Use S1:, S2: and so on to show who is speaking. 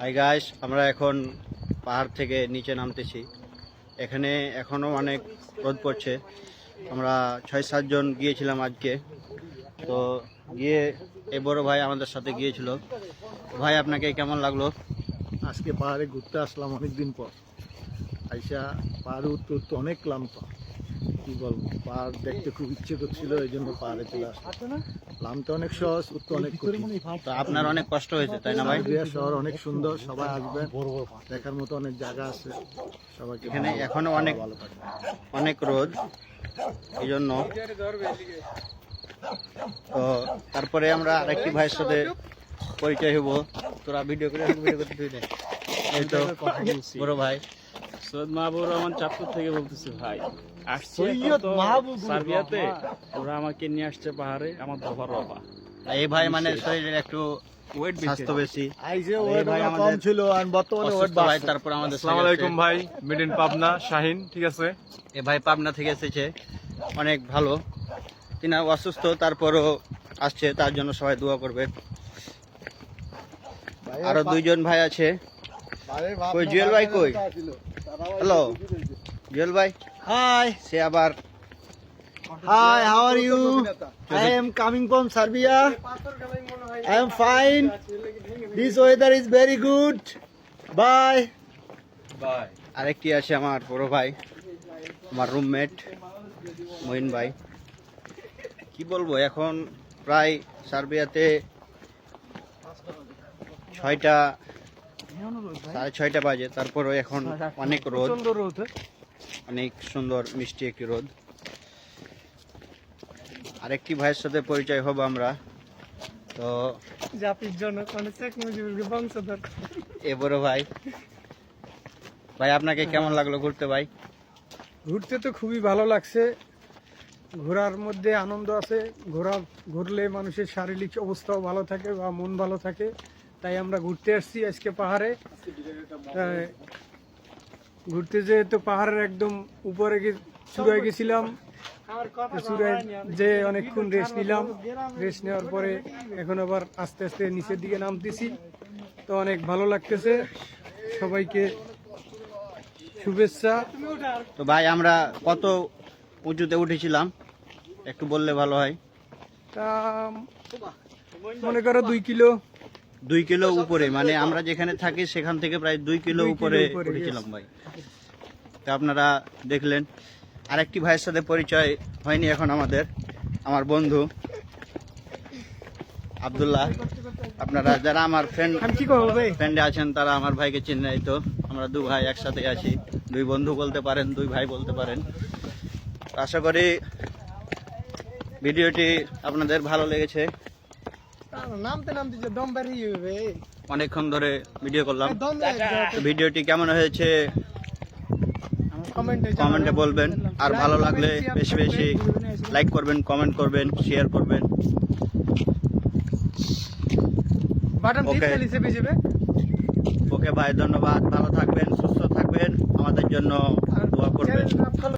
S1: Hi guys, আমরা এখন পাহাড় থেকে নিচে নামতেছি। এখানে এখনো অনেক রোদ পড়ছে। আমরা 6-7 জন গিয়েছিলাম আজকে। তো গিয়ে এই বড় ভাই আমাদের সাথে গিয়েছিল। ভাই, আপনাকে কেমন লাগলো?
S2: আজকে পাহাড়ে ঘুরতে আসলাম অনেকদিন পর। আইসা পাহাড়ে উঠতে উঠতে অনেক ক্লান্ত। কি বলবো, পাহাড় দেখতে খুব ইচ্ছে করছিল, এই জন্য পাহাড়ে চলে আসলাম। নামতে অনেক সহজ, উঠতে অনেক কঠিন।
S1: তো আপনার অনেক কষ্ট হয়েছে, তাই না ভাই?
S2: সার্বিয়া শহর অনেক সুন্দর, সবাই আসবেন, দেখার মতো অনেক জায়গা আছে। সবাইকে
S1: এখানে এখনো অনেক রোদ, এই জন্য। তো তারপরে আমরা আরেকটি ভাইয়ের সাথে পরিচয় হব। তোরা ভিডিও করতে তুই দেখ। এই তো বড় ভাই
S3: সৈয়দ মাহবুবুর রহমান চাঁদপুর থেকে বলতেছি। ভাই আসছে
S2: সৈয়দ মাহবুবুর
S3: সার্বিয়াতে, ওরা আমাকে নিয়ে আসছে পাহাড়ে। আমার বাবার বাবা,
S1: এই ভাই মানে শরীরের একটু
S3: ওয়েট
S1: স্বাস্থ্য বেশি।
S2: আইসে
S1: এই
S2: ওয়েট
S1: ভাই
S2: কম
S1: আমাদের
S2: ছিল আর বর্তমানে ওয়েট
S1: অসুস্থ ভাই, তারপর আমাদের
S4: আসসালামু আলাইকুম ভাই, মিড ইন পাবনা শাহিন, ঠিক আছে।
S1: এ ভাই পাবনা থেকে এসেছে, অনেক ভালো। তিনি অসুস্থ, তারপরও আসছে, তার জন্য সবাই দোয়া করবেন। আরো 2 জন ভাই আছে। কই জুয়েল ভাই কই? হ্যালো জুয়েল ভাই।
S2: হাই
S1: সে আবার
S2: hi, how are you? I am coming from Serbia. I am fine. This weather is very good. Bye.
S1: আরেকটি আছে আমার বড় ভাই, আমার রুমমেট মঈন ভাই। কি বলবো, এখন প্রায় সার্বিয়াতে 6:30 বাজে, তারপরও এখন অনেক রোদ, অনেক সুন্দর মিষ্টি একটি রোদ। আরেকটি ভাইয়ের সাথে পরিচয় হব আমরা। তো
S5: জাতির জনক মানে শেখ মুজিবুর বংশধর।
S1: এ বড় ভাই, ভাই আপনাকে কেমন লাগলো ঘুরতে ভাই?
S5: ঘুরতে তো খুবই ভালো লাগছে। ঘোরার মধ্যে আনন্দ আছে। ঘুরলে মানুষের শারীরিক অবস্থাও ভালো থাকে বা মন ভালো থাকে। তাই আমরা ঘুরতে আসছি আজকে পাহাড়ে। ঘুরতে যেহেতু পাহাড়ের একদম উপরে চূড়ায় গেছিলাম, চূড়ায় যে অনেকক্ষণ রেস্ট নিলাম। রেস্ট নেওয়ার পরে এখন আবার আস্তে আস্তে নিচের দিকে নামতেছি। তো অনেক ভালো লাগতেছে। সবাইকে শুভেচ্ছা।
S1: তো ভাই, আমরা কত উঁচুতে উঠেছিলাম একটু বললে ভালো হয়।
S5: তা মনে করো 2 কিলো।
S1: 2 কিলো উপরে, মানে আমরা যেখানে থাকি সেখান থেকে প্রায় 2 কিলো
S5: 2 কিলো
S1: উপরে
S5: উপরে,
S1: উঠেছিলাম ভাই। তা আপনারা দেখলেন। আরেকটি ভাইয়ের সাথে পরিচয় হয়নি এখন আমাদের, আমার বন্ধু আব্দুল্লাহ। আপনারা যারা আমার ফ্রেন্ডে আছেন তারা আমার ভাইকে চিনে। তো আমরা 2 ভাই একসাথে আছি, 2 বন্ধু বলতে পারেন, 2 ভাই বলতে পারেন। আশা করি ভিডিওটি আপনাদের ভালো লেগেছে।
S5: নামতে নামতে যে দম বেরিয়ে যাবে।
S1: অনেকক্ষণ ধরে ভিডিও করলাম। তো ভিডিওটি কেমন হয়েছে কমেন্টে বলবেন। আর ভালো লাগলে বেশি বেশি লাইক করবেন, কমেন্ট করবেন, শেয়ার করবেন।
S5: Button
S1: Okay.
S5: টিপে নিচে পেয়ে যাবে।
S1: ওকে ভাই, ধন্যবাদ। ভালো থাকবেন, সুস্থ থাকবেন, আমাদের জন্য দোয়া করবেন।
S5: চ্যানেলটা follow